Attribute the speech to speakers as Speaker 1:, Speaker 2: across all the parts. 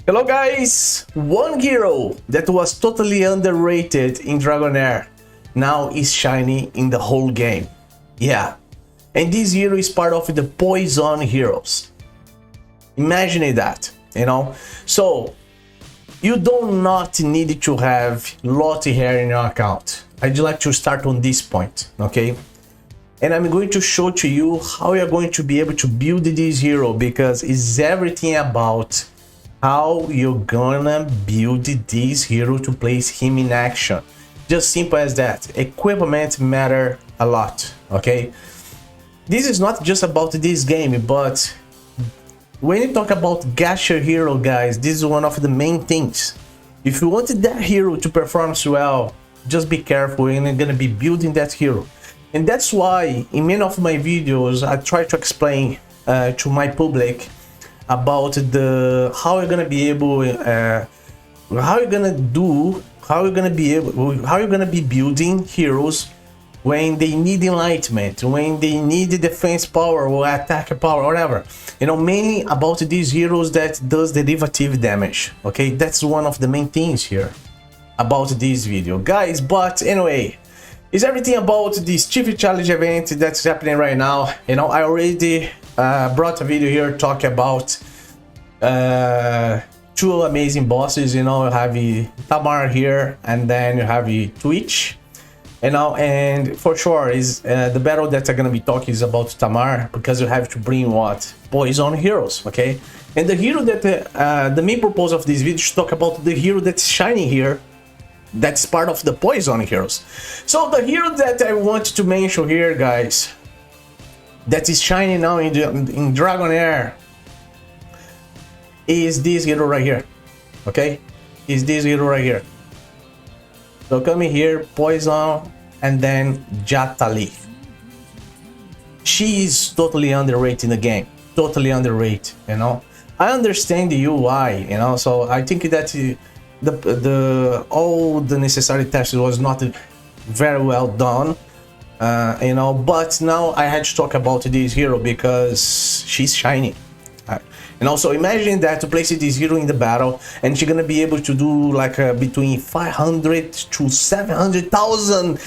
Speaker 1: Hello guys! One hero that was totally underrated in Dragonheir now is shiny in the whole game. Yeah, and this hero is part of the poison heroes. Imagine that, you know? So, you do not need to have lot of hair in your account. I'd like to start on this point, okay? And I'm going to show to you how you're going to be able to build this hero, because it's everything about how you're gonna build this hero to place him in action. Just simple as that. Equipment matter a lot, okay? This is not just about this game, but when you talk about gacha hero, guys, this is one of the main things. If you want that hero to perform well, just be careful when you're gonna be building that hero. And that's why in many of my videos I try to explain to my public about how you're gonna be able, how you're gonna be building heroes when they need enlightenment, when they need defense power or attack power, whatever. You know, mainly about these heroes that does derivative damage. Okay, that's one of the main things here about this video, guys. But anyway, it's everything about this Chief Challenge event that's happening right now. You know, I already brought a video here talking about two amazing bosses. You know, you have Tamar here, and then you have Twitch. You know, and for sure is the battle that I'm gonna be talking is about Tamar, because you have to bring what? Poison heroes, okay? And the hero that the main purpose of this video is to talk about the hero that's shining here, that's part of the poison heroes. So the hero that I want to mention here, guys, that is shining now in Dragonheir is this hero right here, okay? Is this hero right here. So coming here, poison, and then Jatali. She is totally underrated in the game, totally underrated. You know, I understand the UI. You know, so I think that all the necessary tests was not very well done. You know, but now I had to talk about this hero because she's shiny. And also imagine that to place this hero in the battle, and she's gonna be able to do like between 500 to 700,000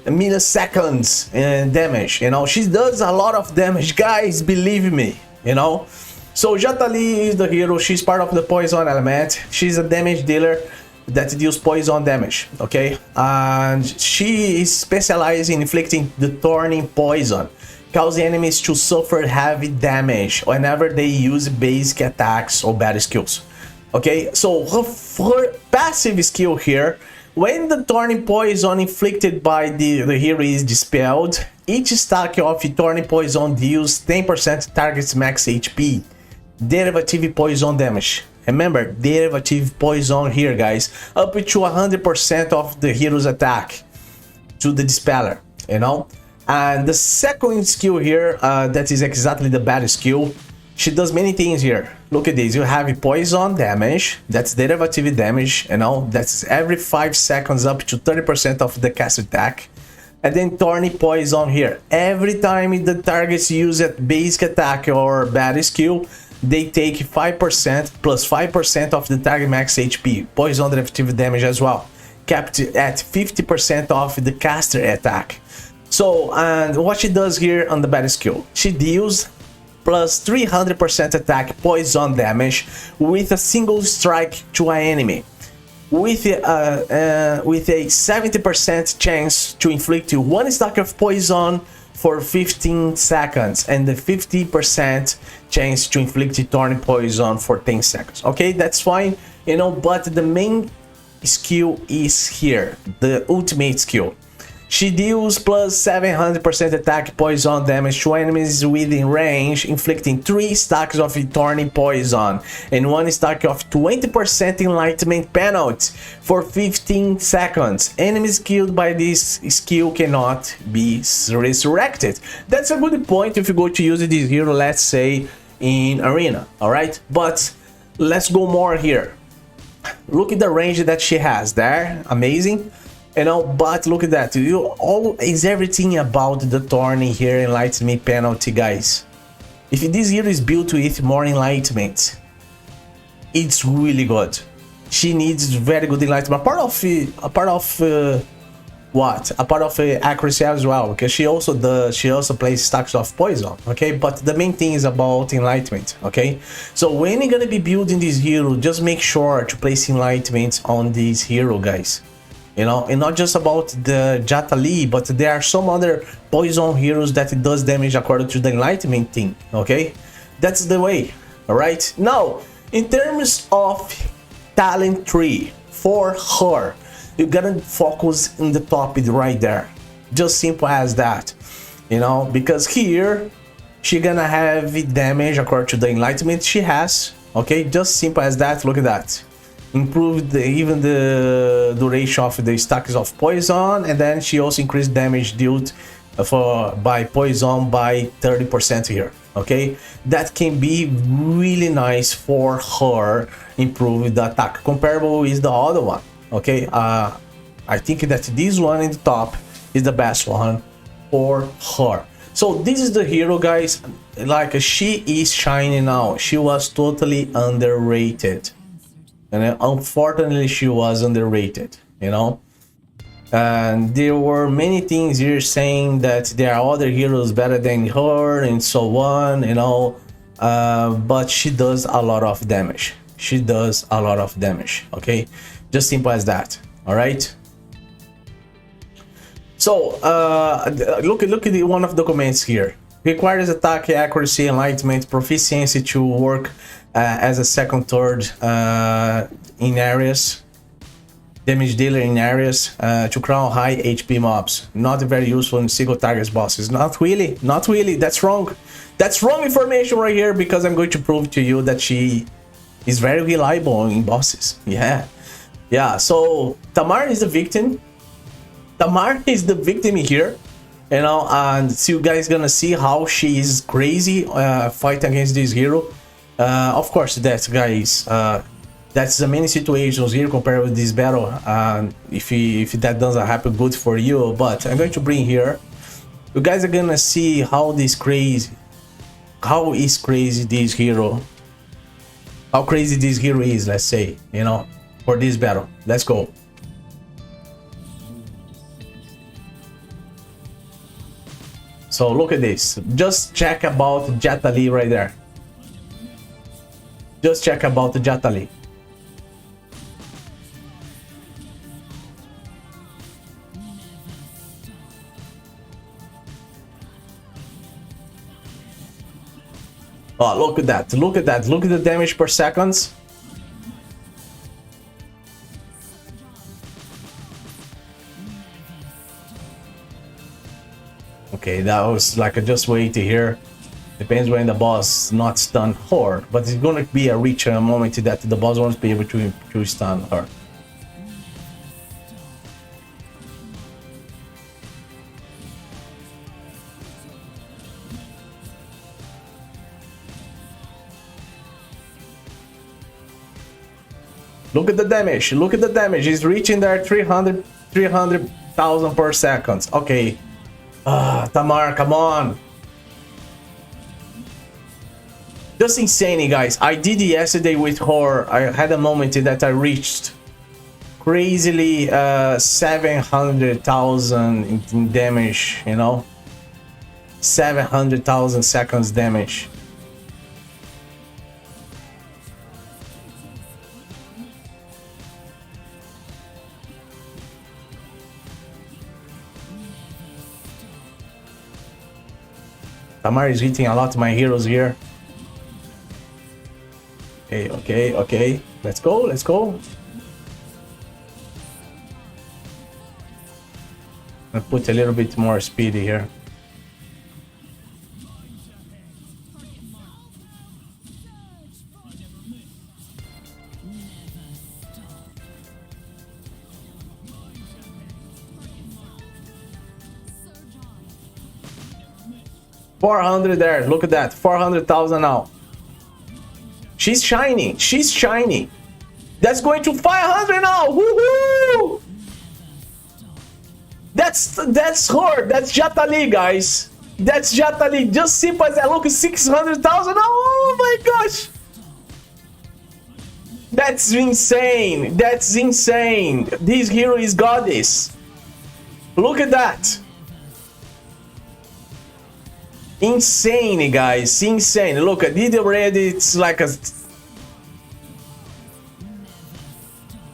Speaker 1: milliseconds damage. You know, she does a lot of damage, guys, believe me. You know, so Jatali is the hero. She's part of the poison element. She's a damage dealer that deals poison damage, okay? And she is specialized in inflicting the thorny poison, causing enemies to suffer heavy damage whenever they use basic attacks or bad skills. Okay, so her passive skill here, when the thorny poison inflicted by the hero is dispelled, each stack of thorny poison deals 10% target's max HP, derivative poison damage. Remember, derivative poison here, guys, up to 100% of the hero's attack to the dispeller, you know? And the second skill here, that is exactly the bad skill. She does many things here. Look at this. You have poison damage. That's derivative damage. You know, that's every 5 seconds up to 30% of the cast attack. And then thorny poison here. Every time the targets use a basic attack or bad skill, they take 5% plus 5% of the target max HP. Poison derivative damage as well, capped at 50% of the caster attack. So, and what she does here on the bad skill, she deals plus 300% attack poison damage with a single strike to an enemy, with a 70% chance to inflict one stack of poison for 15 seconds and the 50% chance to inflict thorny poison for 10 seconds. Okay, that's fine, you know, but the main skill is here, the ultimate skill. She deals plus 700% attack poison damage to enemies within range, inflicting 3 stacks of thorny poison and 1 stack of 20% enlightenment penalty for 15 seconds. Enemies killed by this skill cannot be resurrected. That's a good point if you go to use this hero, let's say in arena, alright? But let's go more here. Look at the range that she has there, amazing. You know, but look at that. Is everything about the thorny here enlightenment penalty, guys. If this hero is built with more enlightenment, it's really good. She needs very good enlightenment. A part of what? A part of accuracy as well, because she also plays stacks of poison, okay? But the main thing is about enlightenment, okay? So when you're gonna be building this hero, just make sure to place enlightenment on this hero, guys. You know, and not just about the Jatali, but there are some other poison heroes that does damage according to the enlightenment thing, okay? That's the way, all right? Now, in terms of talent tree for her, you gotta focus in the top right there, just simple as that, you know, because here she gonna have damage according to the enlightenment she has, okay? Just simple as that. Look at that, improved even the duration of the stacks of poison, and then she also increased damage dealt by poison by 30% here, okay? That can be really nice for her, improve the attack comparable with the other one, okay? I think that this one in the top is the best one for her. So this is the hero, guys. Like, she is shining now. She was totally underrated, and unfortunately she was underrated, you know. And there were many things here saying that there are other heroes better than her and so on, you know. But she does a lot of damage. She does a lot of damage, okay? Just simple as that, all right? So look at one of the comments here. Requires attack accuracy, enlightenment, proficiency to work as a second third in areas, damage dealer in areas, to crown high HP mobs. Not very useful in single target bosses. Not really, not really. That's wrong. That's wrong information right here, because I'm going to prove to you that she is very reliable in bosses. Yeah. So Tamar is the victim. Tamar is the victim here, you know, and so you guys gonna see how she is crazy fighting against this hero. Of course, that guys, that's the many situations here compared with this battle. If that doesn't happen, good for you. But I'm going to bring here. You guys are gonna see how is crazy this hero. How crazy this hero is, let's say, you know, for this battle. Let's go. So look at this. Just check about Jatali right there. Just check about the Jatali. Oh, look at that. Look at that. Look at the damage per seconds. Okay, that was like a just wait here. Depends when the boss not stun her, but it's gonna be a reach a moment that the boss won't be able to stun her. Look at the damage. Look at the damage. He's reaching there 300,000 per second. Okay. Tamar, come on. Just insane, guys. I did it yesterday with her. I had a moment that I reached crazily 700,000 in damage, you know. 700,000 seconds damage. Tamar is hitting a lot of my heroes here. Okay. Let's go. I'll put a little bit more speed here. $400 there. Look at that. 400,000 now. She's shining. That's going to 500 now. Woohoo! That's her. That's Jatali, guys. That's Jatali. Just simple as that. Look, 600,000. Oh my gosh. That's insane. That's insane. This hero is goddess. Look at that. Insane, guys. Insane. Look, I did already. It's like a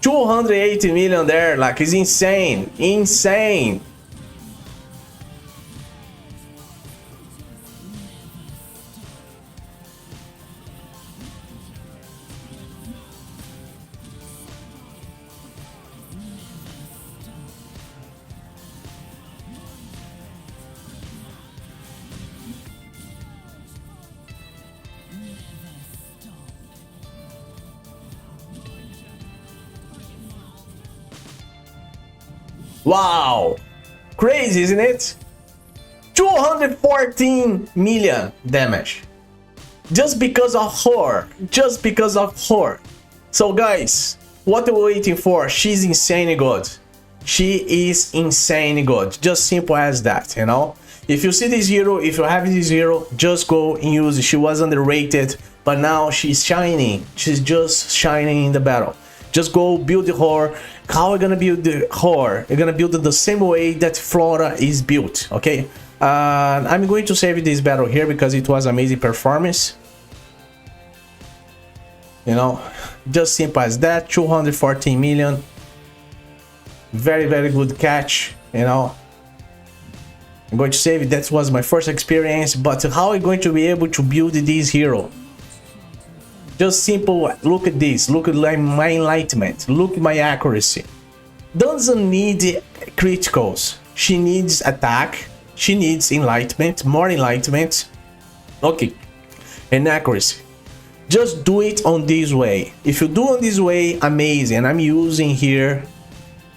Speaker 1: 280 million there. Like, it's insane. Insane. Wow, crazy, isn't it? 214 million damage just because of her, just because of her. So guys, what are we waiting for? She's insanely good. She is insanely good, just simple as that, you know. If you see this hero, if you have this hero, just go and use it. She was underrated, but now she's shining. She's just shining in the battle. Just go build her. How are we gonna build her? We're gonna build it the same way that Flora is built, okay? I'm going to save this battle here because it was amazing performance. You know, just simple as that. 214 million. Very, very good catch, you know. I'm going to save it. That was my first experience, but how are we going to be able to build this hero? Just simple. Look at this. Look at my enlightenment. Look at my accuracy. Doesn't need criticals. She needs attack. She needs enlightenment. More enlightenment. Okay. And accuracy. Just do it on this way. If you do on this way, amazing. I'm using here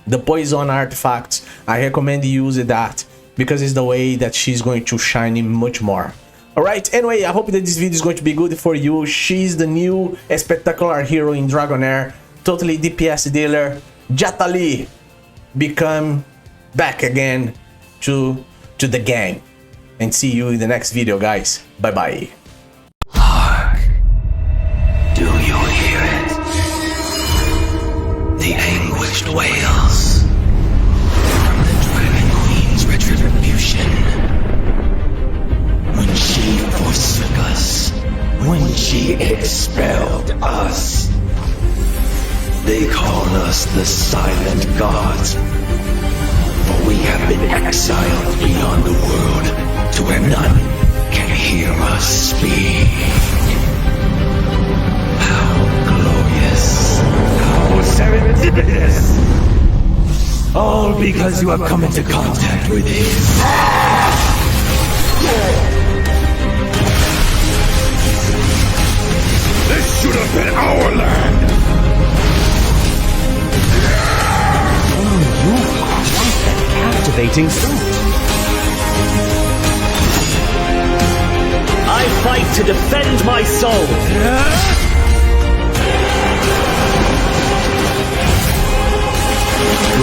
Speaker 1: the poison artifacts. I recommend you use that because it's the way that she's going to shine much more. Alright, anyway, I hope that this video is going to be good for you. She's the new spectacular hero in Dragonheir. Totally DPS dealer. Jatali become back again to the game. And see you in the next video, guys. Bye bye.
Speaker 2: Hark. Do you hear it? The anguished wails from the Dragon Queen's retribution. When she forsook us, when she expelled us. They call us the Silent Gods, for we have been exiled beyond the world to where none can hear us speak. How glorious, how serendipitous! All because you have come into contact with his. This should have been our land! Oh, you are quite a captivating suit. I fight to defend my soul!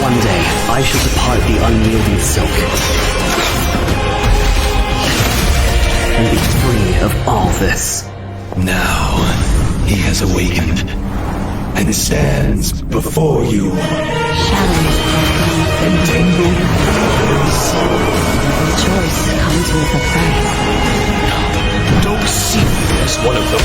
Speaker 2: One day, I shall depart the unyielding silk and be free of all this. Now, he has awakened and stands before you. Entangled.
Speaker 3: Choice comes with a price.
Speaker 2: Don't see me as one of the